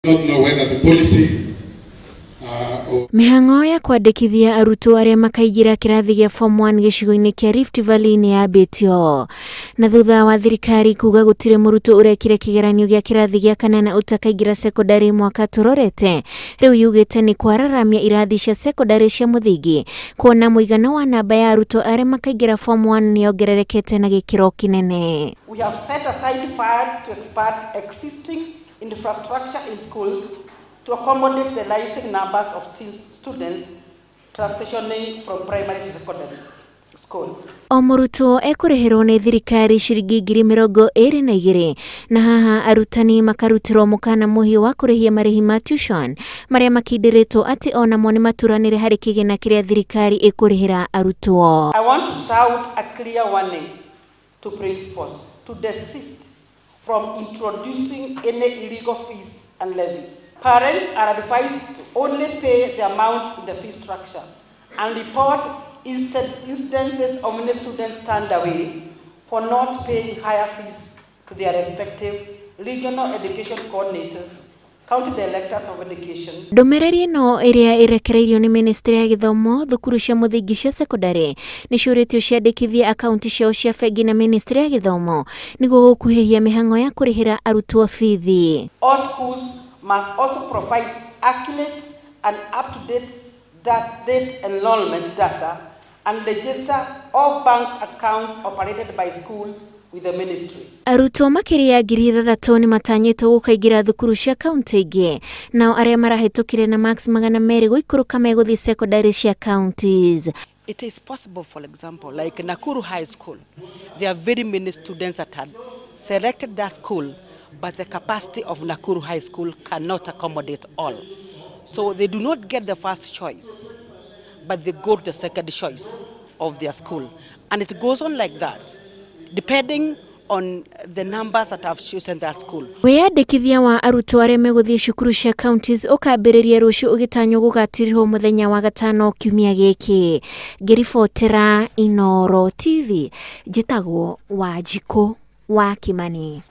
Not know whether the policy Mihango ya kwandikithia arutwo aria makaigira kirathi gya form 1 gicigo-ini kia Rift Valley ni yambitio na thutha wa thirikari kuga gutire murutwo urekire kigeranio gya kirathi gya kana na utakaigira secondary mwaka turorete riu yugite ni kwararamia irathi cia secondary cia muthingi kuona muigana wa namba ya arutwo aria makaigira form 1 ni yongererekete na gikiro kinene. We have set aside funds to expand existing infrastructure in schools to accommodate the rising numbers of students transitioning from primary to secondary schools. O murutwo ekurihirwo ni thirikari ciringi ngiri mirongo na igiri na haha arutani makarutirwo mukana muhio wa kurihia marihi ma tuition maria makindiritwo ati ona mo ni maturanire hari kigina kiria thirikari ikurihira arutwo. I want to shout a clear warning to principals to desist from introducing any illegal fees and levies. Parents are advised to only pay the amounts in the fee structure and report instances of many students turned away for not paying higher fees to their respective regional education coordinators, county directors of education. Ndomereri no iria irekereirio ni ministry ya githomo thukuru cia muthingi cia secondary niciuritio ciandikithia akaunti ciao cia bengi na ministry ya githomo niguo gukuhihia mihango ya kurihira arutwo bithi. All schools must also provide accurate and up-to-date enrollment data and register all bank accounts operated by school with the ministry. Arutwo makiria ngiri 3 ni matanyitwo gukaingira thukuru cia county ingi nao aria marahitukire na max 200 guikuruka meguthi secondary cia counties. It is possible, for example, like Nakuru High School, there are very many students that had selected that school, but the capacity of Nakuru High School cannot accommodate all. So they do not get the first choice, but they go to the second choice of their school. And it goes on like that, depending on the numbers that have chosen that school. Wiyandikithia wa arutwo aria meguthie cukuru cia counties ukambiriria rucio ugitanyo gugatirirwo muthenya wa gatano kiumia giki. Ngiribotera Inooro TV, njitagwo Wanjikũ wa Kimani.